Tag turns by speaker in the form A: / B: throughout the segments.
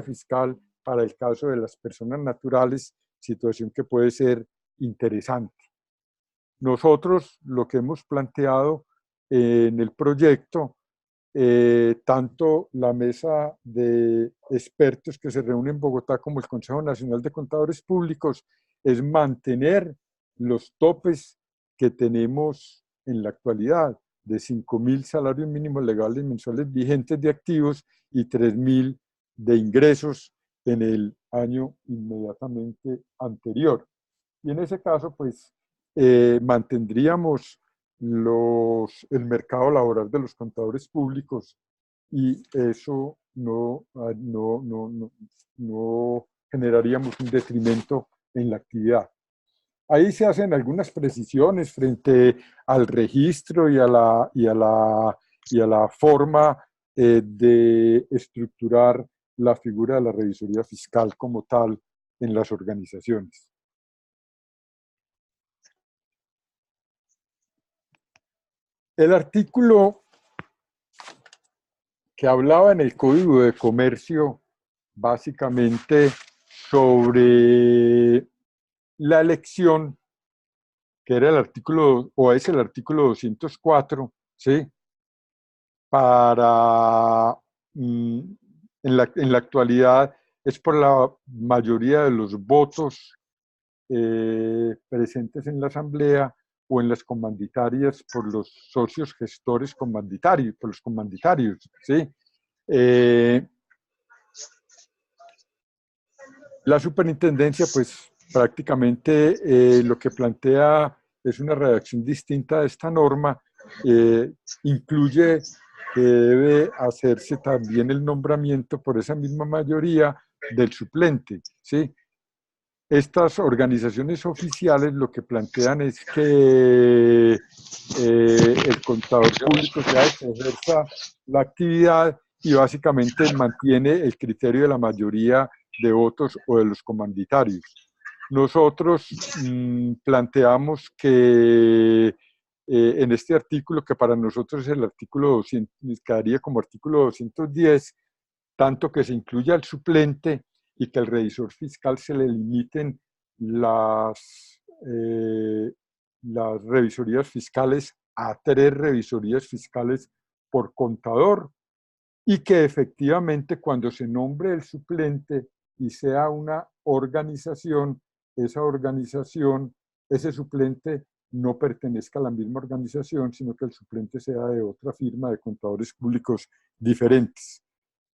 A: fiscal para el caso de las personas naturales, situación que puede ser interesante. Nosotros lo que hemos planteado en el proyecto, tanto la mesa de expertos que se reúne en Bogotá como el Consejo Nacional de Contadores Públicos, es mantener los topes que tenemos en la actualidad, de 5.000 salarios mínimos legales mensuales vigentes de activos y 3.000 de ingresos en el año inmediatamente anterior. Y en ese caso, pues, mantendríamos el mercado laboral de los contadores públicos y eso no generaríamos un detrimento en la actividad. Ahí se hacen algunas precisiones frente al registro y a la forma de estructurar la figura de la revisoría fiscal como tal en las organizaciones. El artículo que hablaba en el Código de Comercio básicamente sobre la elección, que era el artículo, o es el artículo 204, ¿sí? En la actualidad es por la mayoría de los votos presentes en la Asamblea o en las comanditarias por los socios gestores comanditarios, por los comanditarios, ¿sí? La superintendencia, pues prácticamente lo que plantea es una redacción distinta de esta norma, incluye que debe hacerse también el nombramiento por esa misma mayoría del suplente, ¿sí? Estas organizaciones oficiales lo que plantean es que el contador público sea el que ejerza la actividad y básicamente mantiene el criterio de la mayoría de votos o de los comanditarios. Nosotros planteamos que en este artículo, que para nosotros es el artículo 200, quedaría como artículo 210, tanto que se incluya el suplente y que al revisor fiscal se le limiten las revisorías fiscales a 3 revisorías fiscales por contador, y que efectivamente cuando se nombre el suplente y sea una organización, esa organización, ese suplente no pertenezca a la misma organización, sino que el suplente sea de otra firma de contadores públicos diferentes.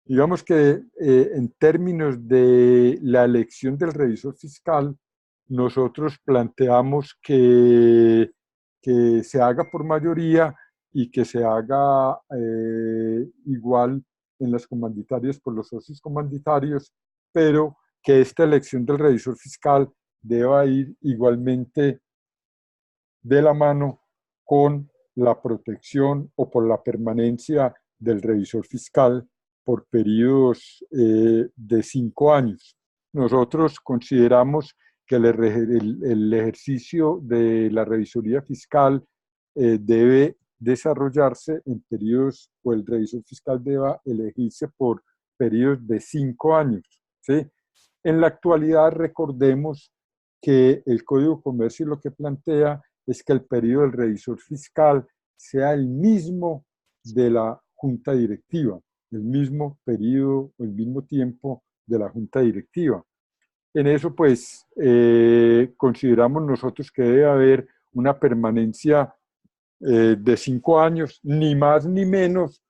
A: Digamos que en términos de la elección del revisor fiscal, nosotros planteamos que se haga por mayoría y que se haga igual en las comanditarias por los socios comanditarios, pero que esta elección del revisor fiscal deba ir igualmente de la mano con la protección o por la permanencia del revisor fiscal por periodos de 5 años. Nosotros consideramos que el ejercicio de la revisoría fiscal debe desarrollarse en periodos, o el revisor fiscal deba elegirse por periodos de 5 años, ¿sí? En la actualidad, recordemos que el Código de Comercio lo que plantea es que el periodo del revisor fiscal sea el mismo de la junta directiva, el mismo periodo o el mismo tiempo de la junta directiva. En eso, pues, consideramos nosotros que debe haber una permanencia de 5 años, ni más ni menos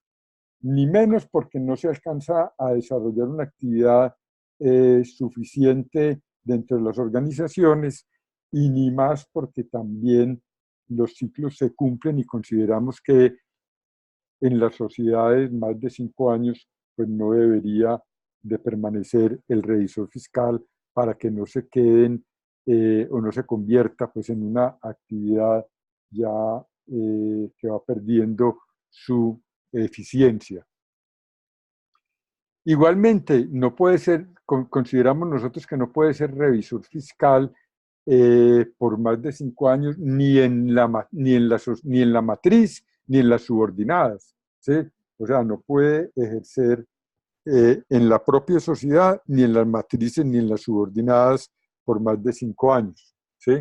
A: porque no se alcanza a desarrollar una actividad suficiente dentro de las organizaciones, y ni más porque también los ciclos se cumplen y consideramos que en las sociedades más de 5 años pues no debería de permanecer el revisor fiscal para que no se queden o no se convierta pues en una actividad ya que va perdiendo su eficiencia. Igualmente, no puede ser, consideramos nosotros que no puede ser revisor fiscal por más de 5 años ni en la matriz ni en las subordinadas, ¿sí? O sea, no puede ejercer en la propia sociedad, ni en las matrices, ni en las subordinadas por más de 5 años. ¿Sí?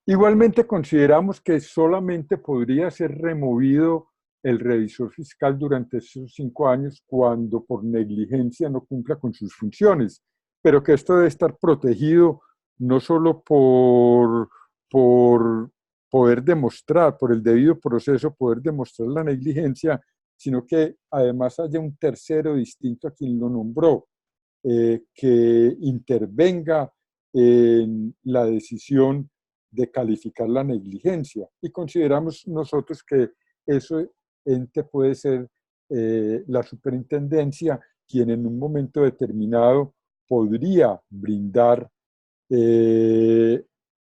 A: Igualmente consideramos que solamente podría ser removido el revisor fiscal durante esos 5 años cuando por negligencia no cumpla con sus funciones, pero que esto debe estar protegido no solo por poder demostrar, por el debido proceso, poder demostrar la negligencia, sino que además haya un tercero distinto a quien lo nombró, que intervenga en la decisión de calificar la negligencia. Y consideramos nosotros que eso ente puede ser la superintendencia, quien en un momento determinado podría brindar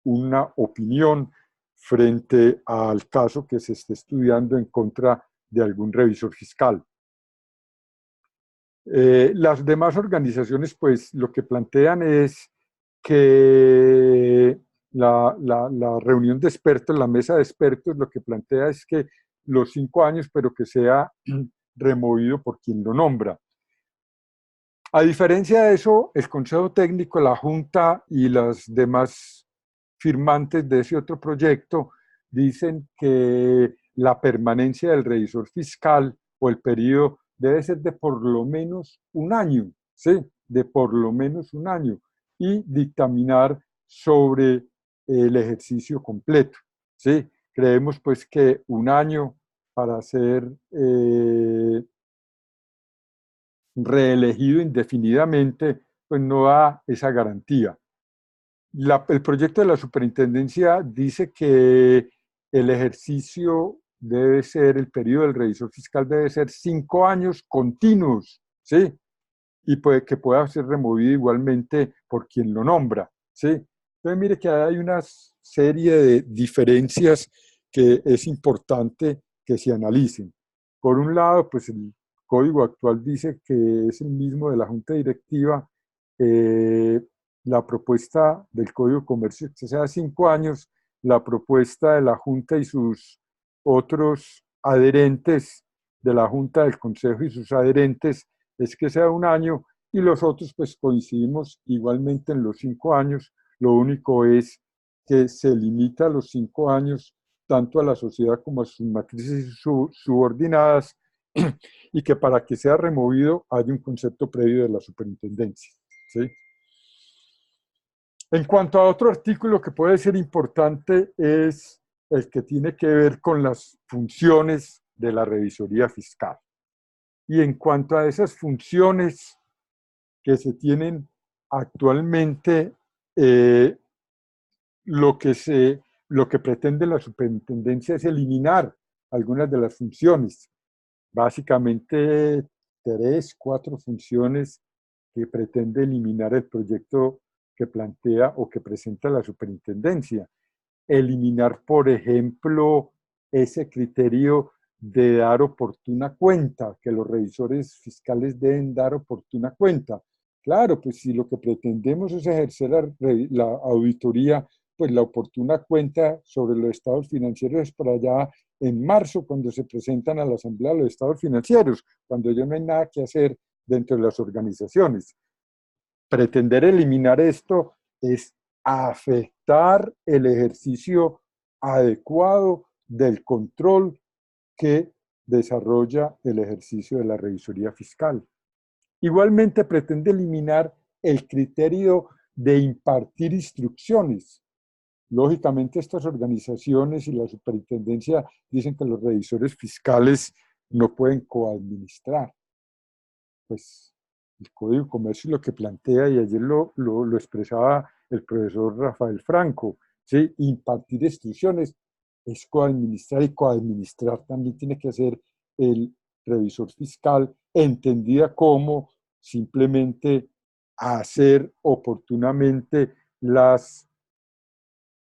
A: una opinión frente al caso que se esté estudiando en contra de algún revisor fiscal. Las demás organizaciones, pues, lo que plantean es que la reunión de expertos, la mesa de expertos, lo que plantea es que los 5 años, pero que sea removido por quien lo nombra. A diferencia de eso, el Consejo Técnico, la Junta y las demás firmantes de ese otro proyecto dicen que la permanencia del revisor fiscal o el periodo debe ser de por lo menos un año, ¿sí? De por lo menos un año, y dictaminar sobre el ejercicio completo, ¿sí? Creemos pues que un año para ser reelegido indefinidamente, pues no da esa garantía. El proyecto de la superintendencia dice que el ejercicio debe ser, el periodo del revisor fiscal debe ser 5 años continuos, ¿sí? Y que pueda ser removido igualmente por quien lo nombra, ¿sí? Entonces, mire que hay una serie de diferencias que es importante que se analicen. Por un lado, pues el código actual dice que es el mismo de la Junta Directiva. La propuesta del Código de Comercio que sea 5 años, la propuesta de la Junta y sus otros adherentes, de la Junta, del Consejo y sus adherentes, es que sea un año, y los otros pues coincidimos igualmente en los 5 años. Lo único es que se limita a los 5 años tanto a la sociedad como a sus matrices subordinadas, y que para que sea removido hay un concepto previo de la superintendencia, ¿sí? En cuanto a otro artículo que puede ser importante es el que tiene que ver con las funciones de la revisoría fiscal. Y en cuanto a esas funciones que se tienen actualmente, lo que pretende la superintendencia es eliminar algunas de las funciones, básicamente 3, 4 funciones que pretende eliminar el proyecto que plantea o que presenta la superintendencia. Eliminar, por ejemplo, ese criterio de dar oportuna cuenta, que los revisores fiscales deben dar oportuna cuenta. Claro, pues si lo que pretendemos es ejercer la auditoría, pues la oportuna cuenta sobre los estados financieros es para allá en marzo, cuando se presentan a la Asamblea los estados financieros, cuando ya no hay nada que hacer dentro de las organizaciones. Pretender eliminar esto es afectar el ejercicio adecuado del control que desarrolla el ejercicio de la revisoría fiscal. Igualmente pretende eliminar el criterio de impartir instrucciones. Lógicamente, estas organizaciones y la superintendencia dicen que los revisores fiscales no pueden coadministrar. Pues el Código de Comercio lo que plantea, y ayer lo expresaba el profesor Rafael Franco, ¿sí? Impartir instrucciones es coadministrar, y coadministrar también tiene que hacer el revisor fiscal, entendida como simplemente hacer oportunamente las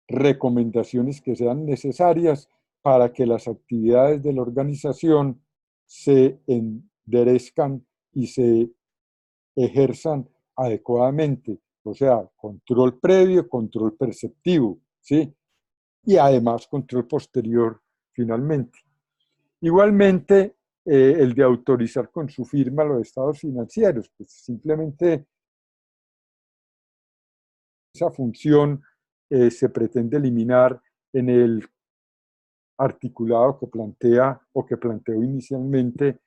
A: recomendaciones que sean necesarias para que las actividades de la organización se enderezcan y se ejerzan adecuadamente. O sea, control previo, control perceptivo, ¿sí? Y además control posterior finalmente. Igualmente, el de autorizar con su firma los estados financieros. Pues simplemente esa función se pretende eliminar en el articulado que plantea o que planteó inicialmente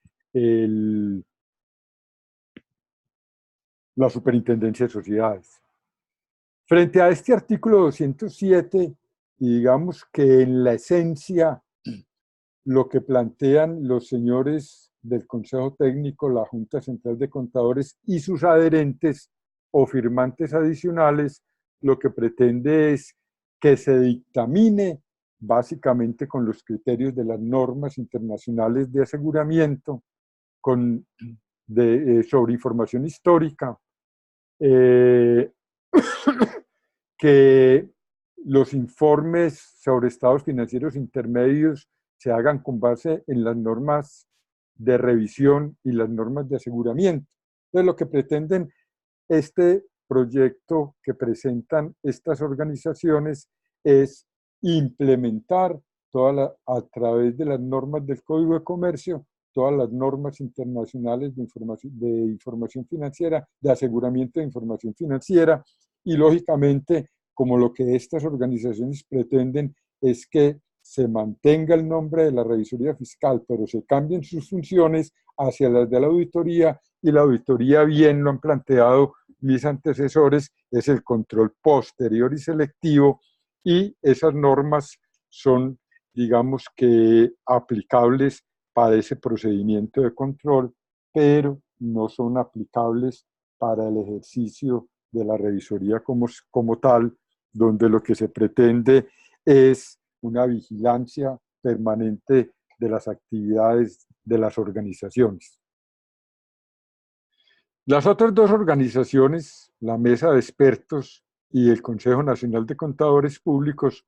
A: la Superintendencia de Sociedades. Frente a este artículo 207, y digamos que en la esencia lo que plantean los señores del Consejo Técnico, la Junta Central de Contadores y sus adherentes o firmantes adicionales, lo que pretende es que se dictamine básicamente con los criterios de las normas internacionales de aseguramiento sobre información histórica, que los informes sobre estados financieros intermedios se hagan con base en las normas de revisión y las normas de aseguramiento. Entonces, lo que pretenden este proyecto que presentan estas organizaciones es implementar a través de las normas del Código de Comercio todas las normas internacionales de información financiera, de aseguramiento de información financiera, y lógicamente, como lo que estas organizaciones pretenden es que se mantenga el nombre de la revisoría fiscal, pero se cambien sus funciones hacia las de la auditoría, y la auditoría, bien lo han planteado mis antecesores, es el control posterior y selectivo, y esas normas son, digamos que, aplicables para ese procedimiento de control, pero no son aplicables para el ejercicio de la revisoría como tal, donde lo que se pretende es una vigilancia permanente de las actividades de las organizaciones. Las otras dos organizaciones, la Mesa de Expertos y el Consejo Nacional de Contadores Públicos,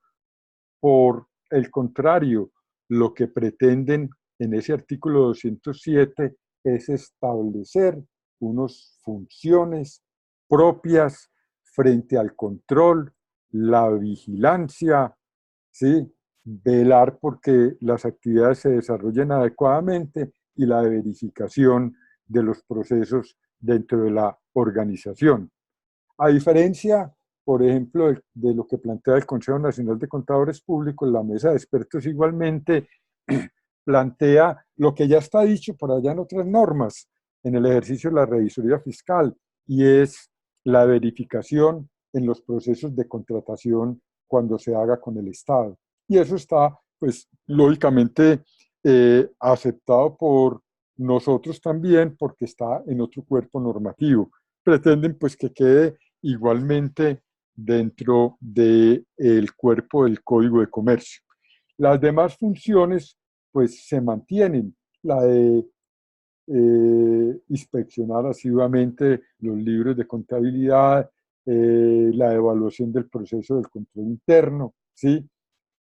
A: por el contrario, lo que pretenden en ese artículo 207 es establecer unas funciones propias frente al control, la vigilancia, ¿sí? Velar porque las actividades se desarrollen adecuadamente, y la verificación de los procesos dentro de la organización. A diferencia, por ejemplo, de lo que plantea el Consejo Nacional de Contadores Públicos, la Mesa de Expertos igualmente plantea lo que ya está dicho por allá en otras normas, en el ejercicio de la revisoría fiscal, y es la verificación en los procesos de contratación cuando se haga con el Estado. Y eso está, pues, lógicamente aceptado por nosotros también, porque está en otro cuerpo normativo. Pretenden, pues, que quede igualmente dentro del cuerpo del Código de Comercio. Las demás funciones, pues, se mantienen. La de inspeccionar asiduamente los libros de contabilidad, la evaluación del proceso del control interno, ¿sí?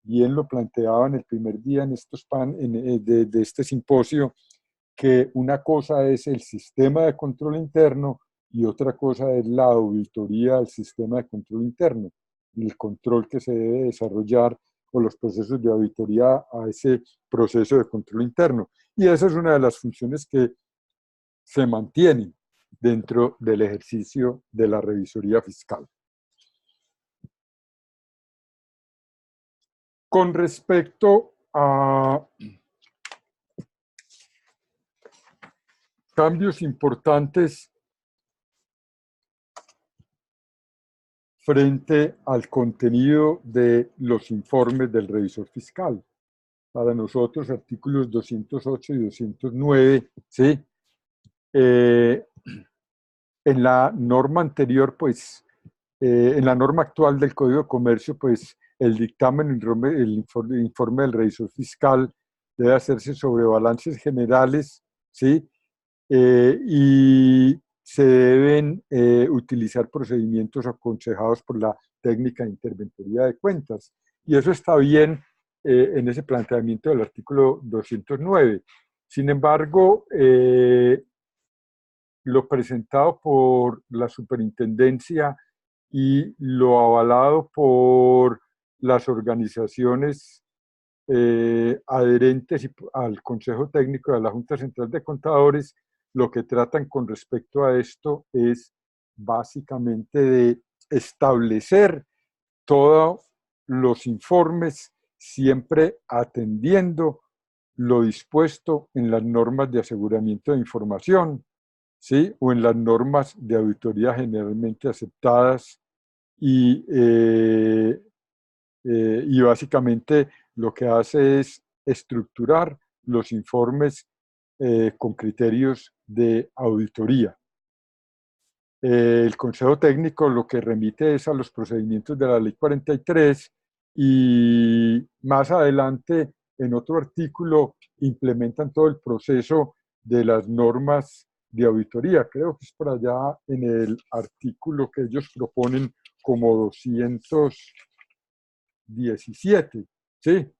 A: Bien lo planteaban el primer día en estos de este simposio, que una cosa es el sistema de control interno y otra cosa es la auditoría del sistema de control interno, el control que se debe desarrollar o los procesos de auditoría a ese proceso de control interno. Y esa es una de las funciones que se mantienen dentro del ejercicio de la revisoría fiscal. Con respecto a cambios importantes frente al contenido de los informes del revisor fiscal. Para nosotros, artículos 208 y 209, ¿sí? En la norma anterior, pues, en la norma actual del Código de Comercio, pues, el dictamen, el informe del revisor fiscal debe hacerse sobre balances generales, ¿sí? Y se deben utilizar procedimientos aconsejados por la técnica de interventoría de cuentas. Y eso está bien en ese planteamiento del artículo 209. Sin embargo, lo presentado por la superintendencia y lo avalado por las organizaciones adherentes al Consejo Técnico de la Junta Central de Contadores, lo que tratan con respecto a esto es básicamente de establecer todos los informes, siempre atendiendo lo dispuesto en las normas de aseguramiento de información, ¿sí? O en las normas de auditoría generalmente aceptadas y básicamente lo que hace es estructurar los informes con criterios de auditoría. El Consejo Técnico lo que remite es a los procedimientos de la Ley 43 y más adelante en otro artículo implementan todo el proceso de las normas de auditoría. Creo que es por allá en el artículo que ellos proponen como 217, ¿sí?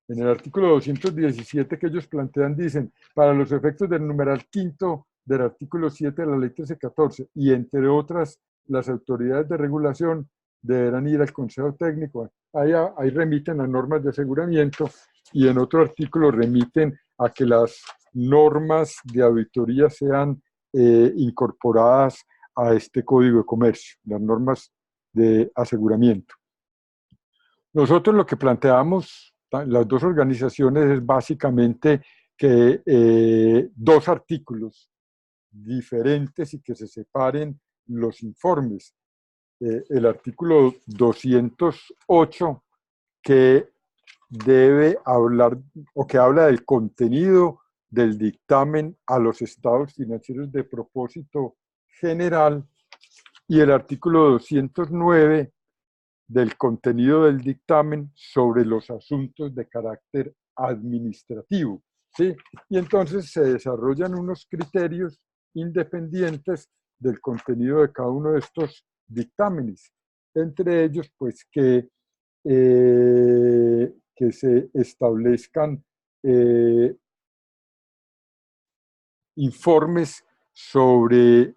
A: En el artículo 217 que ellos plantean, dicen, para los efectos del numeral quinto del artículo 7 de la ley 1314, y entre otras, las autoridades de regulación deberán ir al Consejo Técnico. Ahí remiten a normas de aseguramiento y en otro artículo remiten a que las normas de auditoría sean incorporadas a este Código de Comercio, las normas de aseguramiento. Nosotros lo que planteamos, las dos organizaciones, es básicamente que dos artículos diferentes y que se separen los informes. El artículo 208, que debe hablar o que habla del contenido del dictamen a los estados financieros de propósito general, y el artículo 209 del contenido del dictamen sobre los asuntos de carácter administrativo, ¿sí? Y entonces se desarrollan unos criterios independientes del contenido de cada uno de estos dictámenes, entre ellos, pues, que se establezcan informes sobre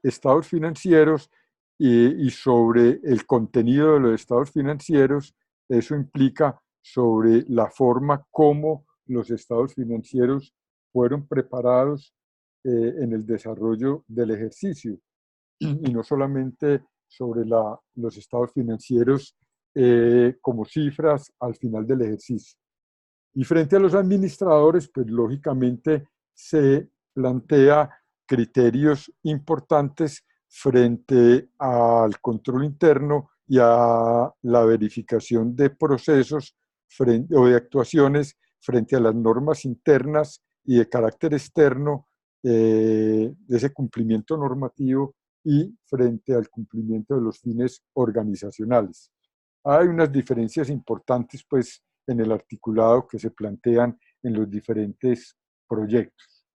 A: estados financieros y sobre el contenido de los estados financieros. Eso implica sobre la forma como los estados financieros fueron preparados en el desarrollo del ejercicio, y no solamente sobre los estados financieros como cifras al final del ejercicio. Y frente a los administradores, pues lógicamente se plantea criterios importantes frente al control interno y a la verificación de procesos o de actuaciones frente a las normas internas y de carácter externo, de ese cumplimiento normativo y frente al cumplimiento de los fines organizacionales. Hay unas diferencias importantes, pues, en el articulado que se plantean en los diferentes proyectos.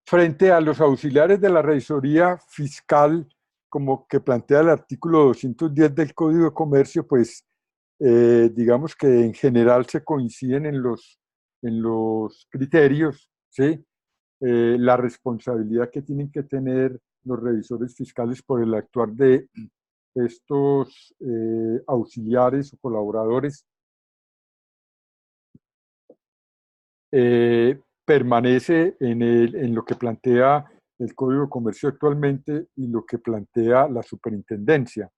A: Frente a los auxiliares de la revisoría fiscal, como que plantea el artículo 210 del Código de Comercio, pues digamos que en general se coinciden en los criterios, ¿sí? La responsabilidad que tienen que tener los revisores fiscales por el actuar de estos auxiliares o colaboradores permanece en lo que plantea el Código de Comercio actualmente y lo que plantea la superintendencia.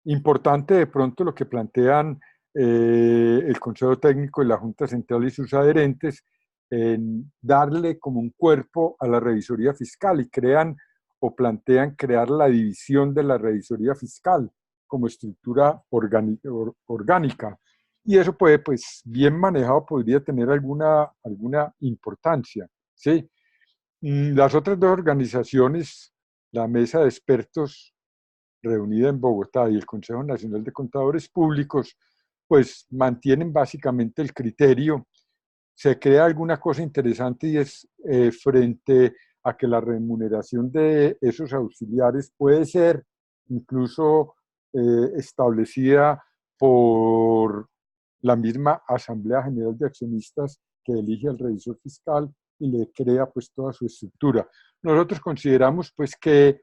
A: Importante de pronto lo que plantean el Consejo Técnico y la Junta Central y sus adherentes, en darle como un cuerpo a la revisoría fiscal, y crean o plantean crear la división de la revisoría fiscal como estructura orgánica. Y eso puede, pues, bien manejado, podría tener alguna importancia, ¿sí? Las otras dos organizaciones, la Mesa de Expertos reunida en Bogotá y el Consejo Nacional de Contadores Públicos, pues mantienen básicamente el criterio. Se crea alguna cosa interesante, y es frente a que la remuneración de esos auxiliares puede ser incluso establecida por la misma Asamblea General de Accionistas, que elige al revisor fiscal y le crea, pues, toda su estructura. Nosotros consideramos, pues, que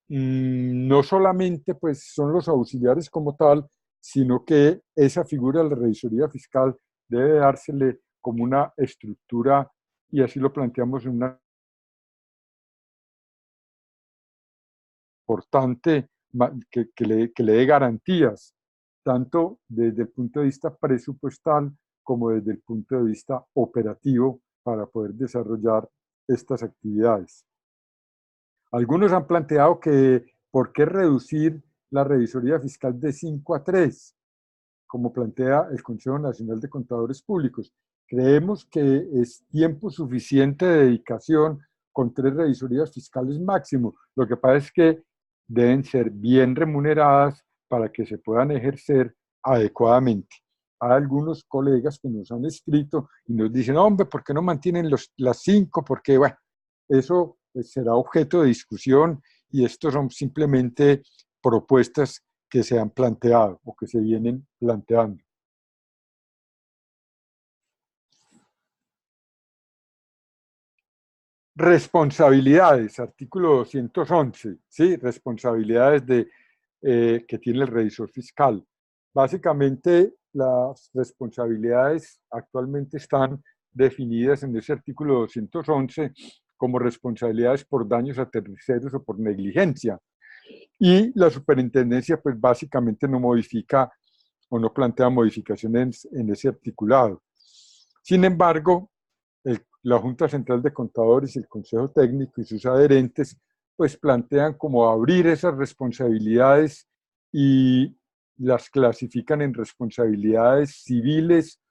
A: no solamente pues, son los auxiliares como tal, sino que esa figura de la revisoría fiscal debe dársele como una estructura, y así lo planteamos en una importante que le dé garantías, tanto desde el punto de vista presupuestal como desde el punto de vista operativo para poder desarrollar estas actividades. Algunos han planteado que por qué reducir la revisoría fiscal de 5 a 3, como plantea el Consejo Nacional de Contadores Públicos. Creemos que es tiempo suficiente de dedicación con 3 revisorías fiscales máximo. Lo que pasa es que deben ser bien remuneradas para que se puedan ejercer adecuadamente. Hay algunos colegas que nos han escrito y nos dicen, hombre, ¿por qué no mantienen las 5? Porque, bueno, eso pues, será objeto de discusión y estos son simplemente propuestas que se han planteado o que se vienen planteando. Responsabilidades, artículo 211, ¿sí? Responsabilidades que tiene el revisor fiscal. Básicamente, las responsabilidades actualmente están definidas en ese artículo 211 como responsabilidades por daños a terceros o por negligencia. Y la superintendencia, pues básicamente no modifica o no plantea modificaciones en ese articulado. Sin embargo, la Junta Central de Contadores y el Consejo Técnico y sus adherentes, pues plantean como abrir esas responsabilidades y las clasifican en responsabilidades civiles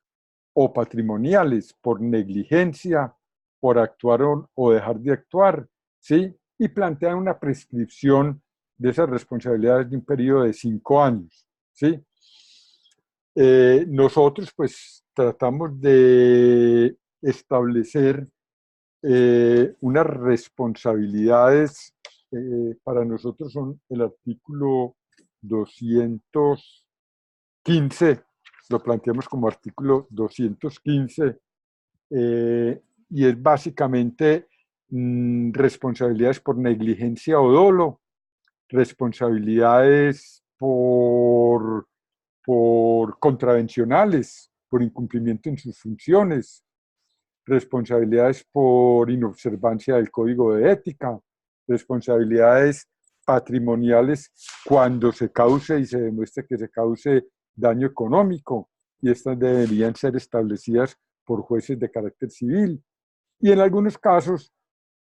A: o patrimoniales por negligencia, por actuar o dejar de actuar, ¿sí? Y plantean una prescripción de esas responsabilidades de un periodo de 5 años, ¿sí? Nosotros pues tratamos de establecer unas responsabilidades, para nosotros son el artículo 215, lo planteamos como artículo 215, y es básicamente responsabilidades por negligencia o dolo, responsabilidades por contravencionales, por incumplimiento en sus funciones, responsabilidades por inobservancia del código de ética, responsabilidades patrimoniales cuando se cause y se demuestre que se cause daño económico, y estas deberían ser establecidas por jueces de carácter civil. Y en algunos casos,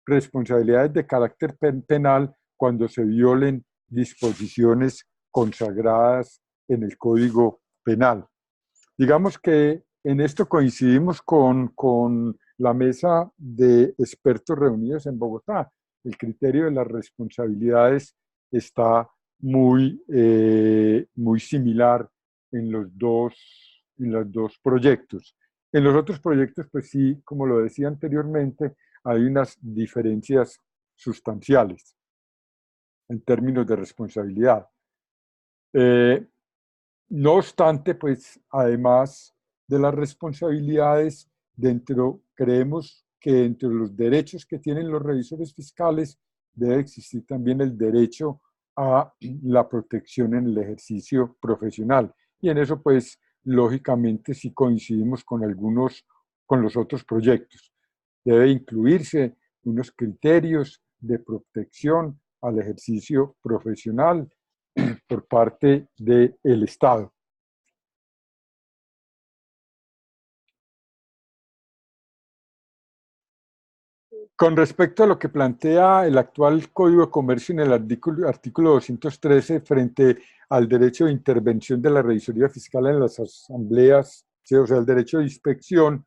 A: responsabilidades de carácter penal cuando se violen disposiciones consagradas en el Código Penal. Digamos que en esto coincidimos con la mesa de expertos reunidos en Bogotá. El criterio de las responsabilidades está muy similar en los dos proyectos. En los otros proyectos, pues sí, como lo decía anteriormente, hay unas diferencias sustanciales en términos de responsabilidad. No obstante, pues además de las responsabilidades, creemos que entre los derechos que tienen los revisores fiscales debe existir también el derecho a la protección en el ejercicio profesional. Y en eso, pues, lógicamente sí coincidimos con los otros proyectos. Debe incluirse unos criterios de protección al ejercicio profesional por parte del Estado. Con respecto a lo que plantea el actual Código de Comercio en el artículo 213 frente al derecho de intervención de la revisoría fiscal en las asambleas, ¿sí? O sea, el derecho de inspección,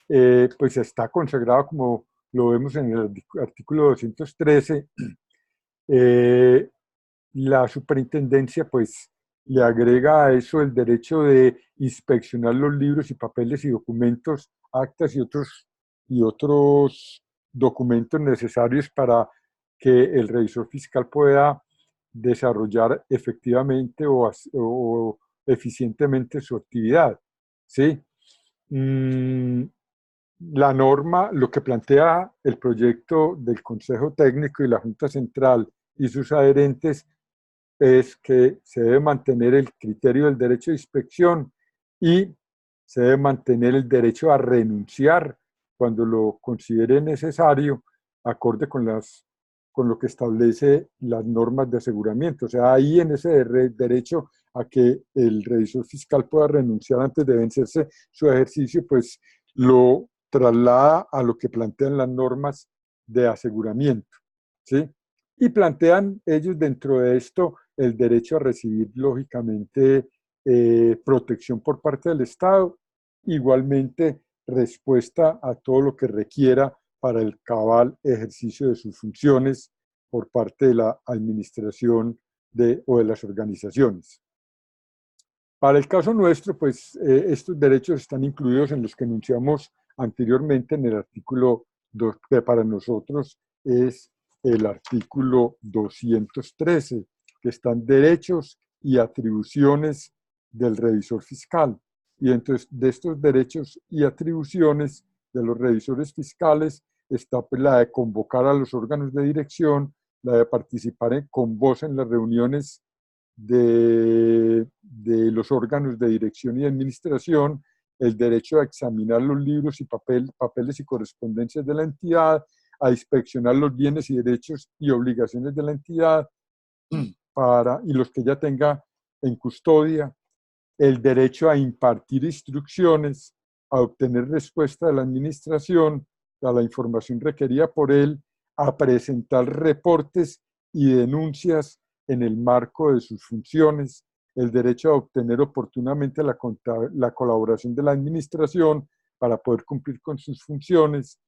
A: pues está consagrado como lo vemos en el artículo 213. Eh, la superintendencia pues le agrega a eso el derecho de inspeccionar los libros y papeles y documentos, actas y otros documentos necesarios para que el revisor fiscal pueda desarrollar efectivamente o eficientemente su actividad. ¿Sí? Mm, la norma, lo que plantea el proyecto del Consejo Técnico y la Junta Central y sus adherentes es que se debe mantener el criterio del derecho de inspección y se debe mantener el derecho a renunciar cuando lo considere necesario, acorde con lo que establece las normas de aseguramiento. O sea, ahí en ese derecho a que el revisor fiscal pueda renunciar antes de vencerse su ejercicio, pues lo traslada a lo que plantean las normas de aseguramiento, ¿sí? Y plantean ellos dentro de esto el derecho a recibir, lógicamente, protección por parte del Estado, igualmente respuesta a todo lo que requiera para el cabal ejercicio de sus funciones por parte de la administración o de las organizaciones. Para el caso nuestro, pues estos derechos están incluidos en los que enunciamos anteriormente en el artículo 2, que para nosotros es el artículo 213, que están derechos y atribuciones del revisor fiscal. Y entonces de estos derechos y atribuciones de los revisores fiscales está pues, la de convocar a los órganos de dirección, la de participar con voz en las reuniones de los órganos de dirección y administración, el derecho a examinar los libros y papeles y correspondencias de la entidad, a inspeccionar los bienes y derechos y obligaciones de la entidad y los que ella tenga en custodia, el derecho a impartir instrucciones, a obtener respuesta de la administración a la información requerida por él, a presentar reportes y denuncias en el marco de sus funciones, el derecho a obtener oportunamente la colaboración de la administración para poder cumplir con sus funciones,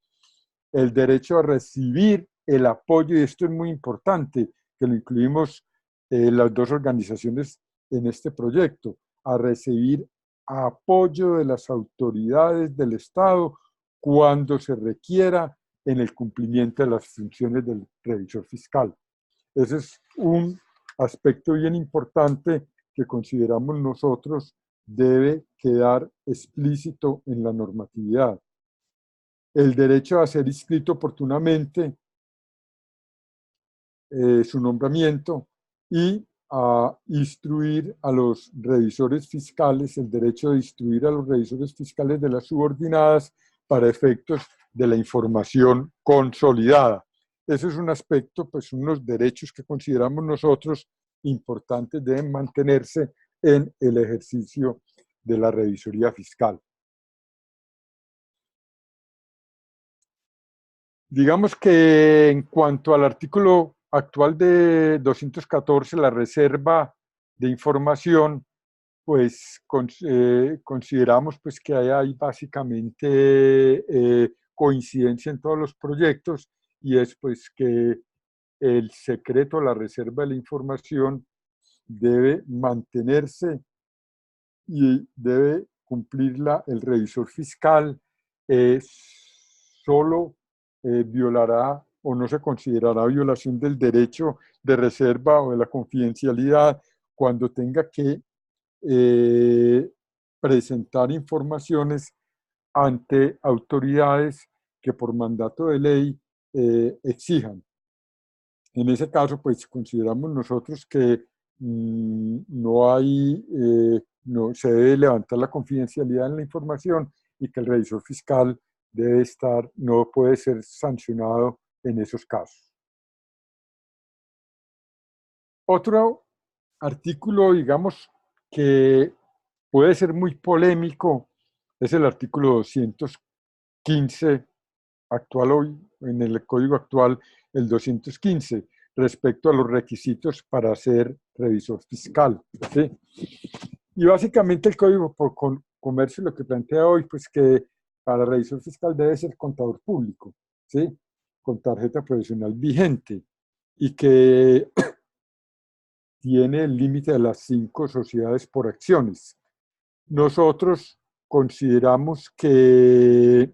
A: el derecho a recibir el apoyo, y esto es muy importante, que lo incluimos las dos organizaciones en este proyecto, a recibir apoyo de las autoridades del Estado cuando se requiera en el cumplimiento de las funciones del revisor fiscal. Ese es un aspecto bien importante que consideramos nosotros debe quedar explícito en la normatividad. El derecho a ser inscrito oportunamente, su nombramiento, y a instruir a los revisores fiscales, el derecho de instruir a los revisores fiscales de las subordinadas para efectos de la información consolidada. Eso es un aspecto, pues unos derechos que consideramos nosotros importantes deben mantenerse en el ejercicio de la revisoría fiscal. Digamos que en cuanto al artículo actual de 214, la reserva de información, pues consideramos pues, que hay básicamente coincidencia en todos los proyectos, y es pues que el secreto, la reserva de la información debe mantenerse y debe cumplirla el revisor fiscal. Solo violará o no se considerará violación del derecho de reserva o de la confidencialidad cuando tenga que presentar informaciones ante autoridades que por mandato de ley exijan. En ese caso, pues consideramos nosotros que no hay, no se debe levantar la confidencialidad en la información y que el revisor fiscal debe estar, no puede ser sancionado en esos casos. Otro artículo, digamos, que puede ser muy polémico es el artículo 215 actual hoy, en el código actual, el 215, respecto a los requisitos para ser revisor fiscal, ¿sí? Y básicamente el Código por Comercio lo que plantea hoy, pues que para revisor fiscal debe ser contador público, ¿sí? Con tarjeta profesional vigente, y que tiene el límite de las 5 sociedades por acciones. Nosotros consideramos que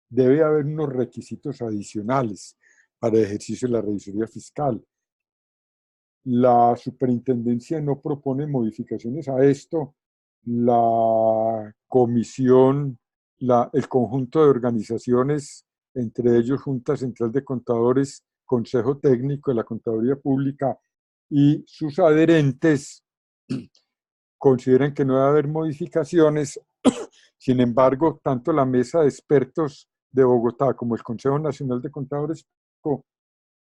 A: debe haber unos requisitos adicionales para el ejercicio de la revisoría fiscal. La superintendencia no propone modificaciones a esto. La comisión, el conjunto de organizaciones entre ellos Junta Central de Contadores, Consejo Técnico de la Contaduría Pública y sus adherentes, consideran que no debe haber modificaciones. Sin embargo, tanto la Mesa de Expertos de Bogotá como el Consejo Nacional de Contadores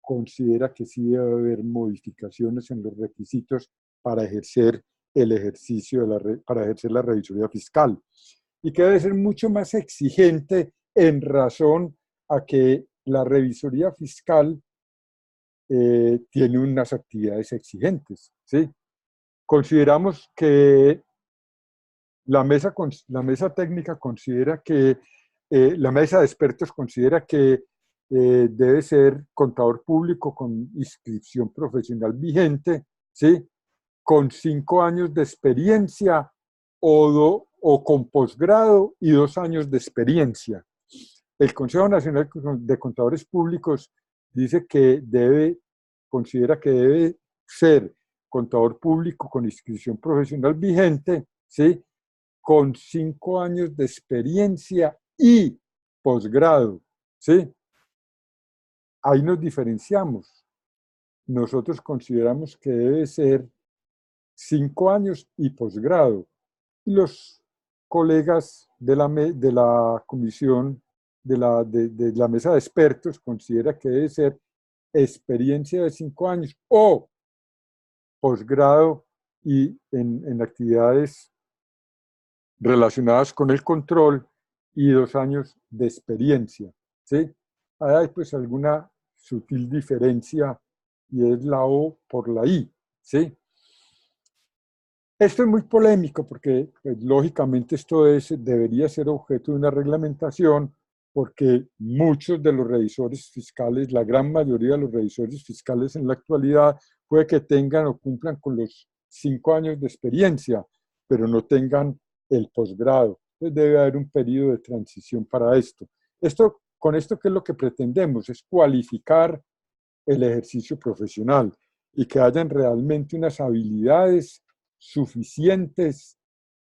A: considera que sí debe haber modificaciones en los requisitos para ejercer el ejercicio para ejercer la revisoría fiscal, y que debe ser mucho más exigente en razón a que la revisoría fiscal tiene unas actividades exigentes, ¿sí? Consideramos que la mesa técnica considera que, la mesa de expertos considera que debe ser contador público con inscripción profesional vigente, ¿sí? Con 5 años de experiencia o con posgrado y 2 años de experiencia. El Consejo Nacional de Contadores Públicos dice que considera que debe ser contador público con inscripción profesional vigente, ¿sí? Con 5 años de experiencia y posgrado, ¿sí? Ahí nos diferenciamos. Nosotros consideramos que debe ser 5 años y posgrado. Y los colegas de la comisión, de la mesa de expertos, considera que debe ser experiencia de 5 años o posgrado y en actividades relacionadas con el control y 2 años de experiencia, ¿sí? Hay pues alguna sutil diferencia y es la O por la I, ¿sí? Esto es muy polémico porque pues, lógicamente debería ser objeto de una reglamentación, porque muchos de los revisores fiscales, la gran mayoría de los revisores fiscales en la actualidad, puede que tengan o cumplan con los 5 años de experiencia, pero no tengan el posgrado. Entonces debe haber un periodo de transición para esto. Con esto, ¿qué es lo que pretendemos? Es cualificar el ejercicio profesional y que hayan realmente unas habilidades suficientes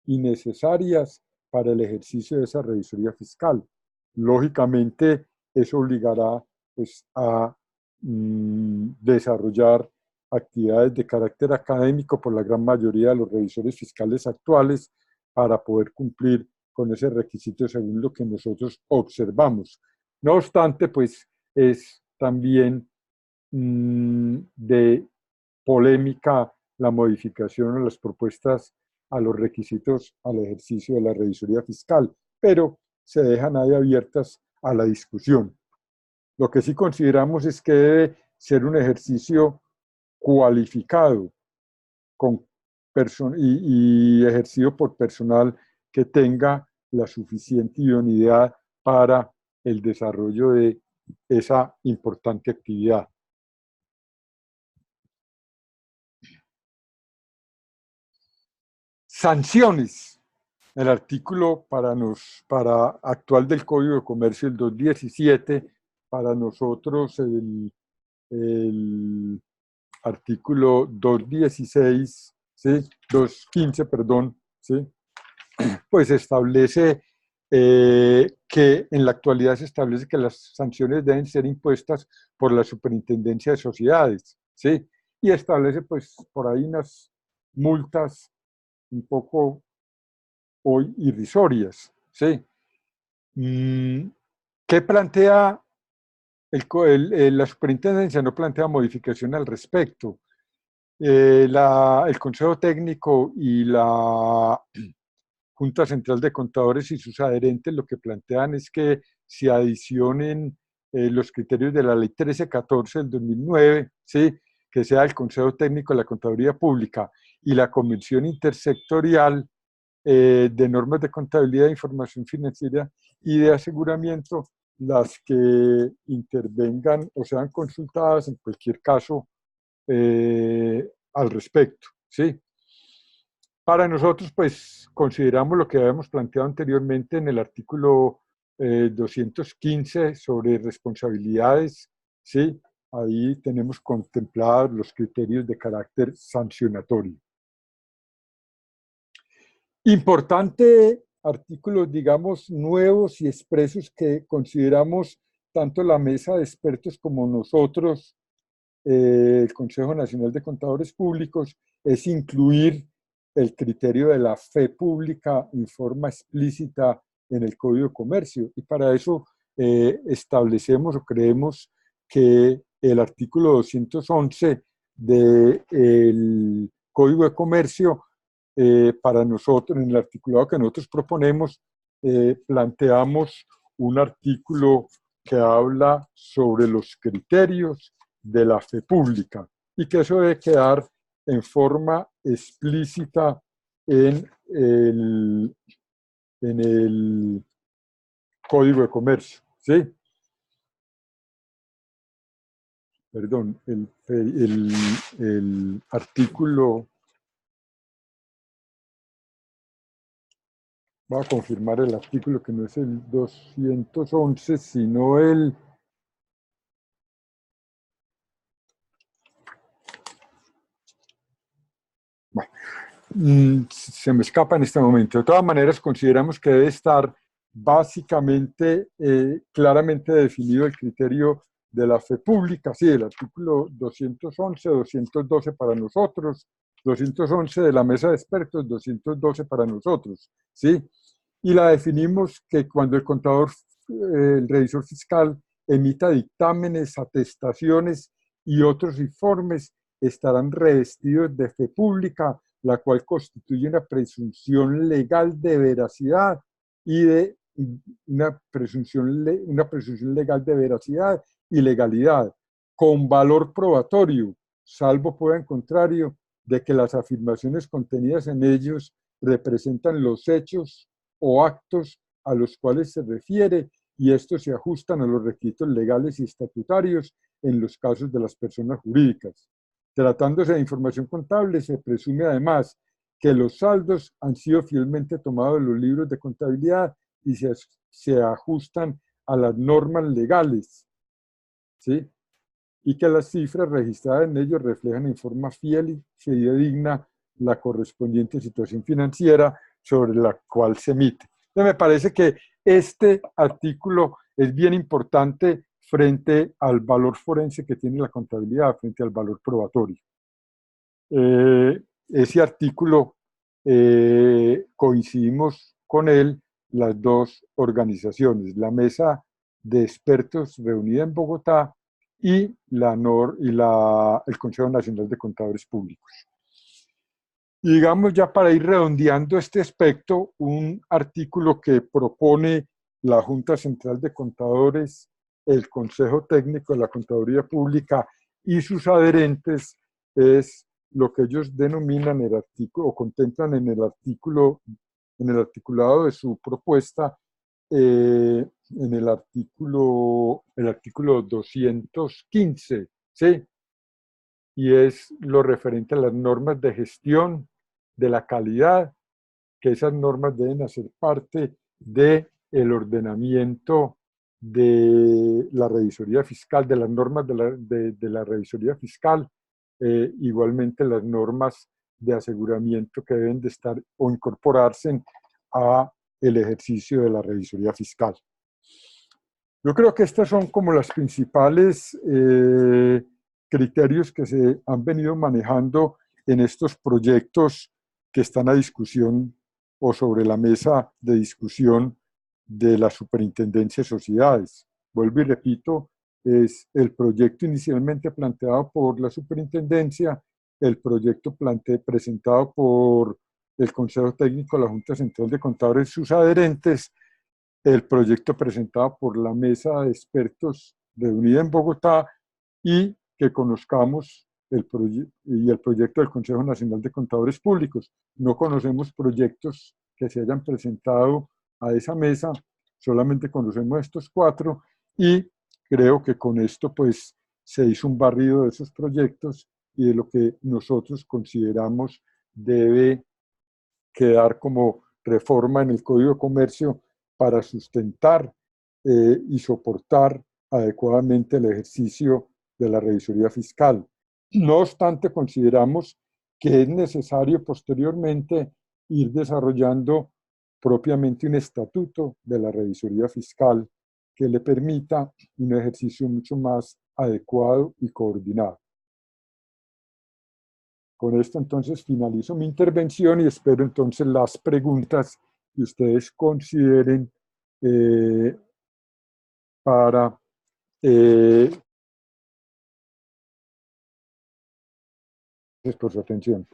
A: y necesarias para el ejercicio de esa revisoría fiscal. Lógicamente, eso obligará pues, a desarrollar actividades de carácter académico por la gran mayoría de los revisores fiscales actuales para poder cumplir con ese requisito según lo que nosotros observamos. No obstante, pues es también de polémica la modificación o las propuestas a los requisitos al ejercicio de la revisoría fiscal, pero se dejan ahí abiertas a la discusión. Lo que sí consideramos es que debe ser un ejercicio cualificado con y ejercido por personal que tenga la suficiente idoneidad para el desarrollo de esa importante actividad. Sanciones. El artículo para actual del Código de Comercio, el 217, para nosotros el artículo 216, ¿sí? 215, perdón, ¿sí? Pues establece que en la actualidad se establece que las sanciones deben ser impuestas por la Superintendencia de Sociedades, ¿sí? Y establece pues por ahí unas multas un poco hoy irrisorias, ¿sí? ¿Qué plantea la superintendencia? No plantea modificación al respecto. El Consejo Técnico y la Junta Central de Contadores y sus adherentes lo que plantean es que se adicionen los criterios de la Ley 1314 del 2009, ¿sí? Que sea el Consejo Técnico de la Contaduría Pública y la Comisión Intersectorial de normas de contabilidad, de información financiera y de aseguramiento, las que intervengan o sean consultadas en cualquier caso al respecto, ¿sí? Para nosotros, pues, consideramos lo que habíamos planteado anteriormente en el artículo 215 sobre responsabilidades, ¿sí? Ahí tenemos contemplados los criterios de carácter sancionatorio. Importante artículos, digamos, nuevos y expresos que consideramos tanto la mesa de expertos como nosotros, el Consejo Nacional de Contadores Públicos, es incluir el criterio de la fe pública en forma explícita en el Código de Comercio. Y para eso establecemos o creemos que el artículo 211 del Código de Comercio, para nosotros, en el articulado que nosotros proponemos, planteamos un artículo que habla sobre los criterios de la fe pública y que eso debe quedar en forma explícita en el Código de Comercio, ¿sí? Perdón, el artículo, voy a confirmar el artículo que no es el 211, sino el... Bueno, se me escapa en este momento. De todas maneras, consideramos que debe estar básicamente, claramente definido el criterio de la fe pública. Sí, el artículo 211, 212 para nosotros, 211 de la mesa de expertos, 212 para nosotros, ¿sí? Y la definimos que cuando el contador, el revisor fiscal, emita dictámenes, atestaciones y otros informes, estarán revestidos de fe pública, la cual constituye una presunción legal de veracidad y de una presunción legal de veracidad y legalidad, con valor probatorio, salvo por el contrario de que las afirmaciones contenidas en ellos representan los hechos o actos a los cuales se refiere y estos se ajustan a los requisitos legales y estatutarios en los casos de las personas jurídicas. Tratándose de información contable, se presume además que los saldos han sido fielmente tomados de los libros de contabilidad y se ajustan a las normas legales, ¿sí? Y que las cifras registradas en ellos reflejan en forma fiel y fidedigna la correspondiente situación financiera sobre la cual se emite. Entonces, me parece que este artículo es bien importante frente al valor forense que tiene la contabilidad, frente al valor probatorio. Ese artículo coincidimos con él las dos organizaciones, la Mesa de Expertos reunida en Bogotá y el Consejo Nacional de Contadores Públicos. Y digamos, ya para ir redondeando este aspecto, un artículo que propone la Junta Central de Contadores, el Consejo Técnico de la Contaduría Pública y sus adherentes es lo que ellos denominan el artículo, o contemplan en el artículo, en el articulado de su propuesta, en el artículo 215, ¿sí? Y es lo referente a las normas de gestión de la calidad, que esas normas deben hacer parte del ordenamiento de la revisoría fiscal, de las normas de la revisoría fiscal, igualmente las normas de aseguramiento que deben de estar o incorporarse a el ejercicio de la revisoría fiscal. Yo creo que estas son como las principales criterios que se han venido manejando en estos proyectos que están a discusión o sobre la mesa de discusión de la Superintendencia de Sociedades. Vuelvo y repito, es el proyecto inicialmente planteado por la Superintendencia, el proyecto presentado por el Consejo Técnico de la Junta Central de Contadores y sus adherentes, el proyecto presentado por la Mesa de Expertos reunida en Bogotá y que conozcamos el proyecto del Consejo Nacional de Contadores Públicos. No conocemos proyectos que se hayan presentado a esa mesa, solamente conocemos estos cuatro y creo que con esto pues se hizo un barrido de esos proyectos y de lo que nosotros consideramos debe quedar como reforma en el Código de Comercio para sustentar y soportar adecuadamente el ejercicio de la revisoría fiscal. No obstante, consideramos que es necesario posteriormente ir desarrollando propiamente un estatuto de la revisoría fiscal que le permita un ejercicio mucho más adecuado y coordinado. Con esto entonces finalizo mi intervención y espero entonces las preguntas que ustedes consideren para gracias por su atención.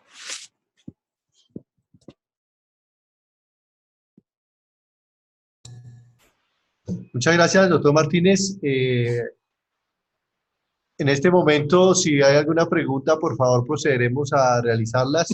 B: Muchas gracias, doctor Martínez. En este momento, si hay alguna pregunta, por favor, procederemos a realizarlas.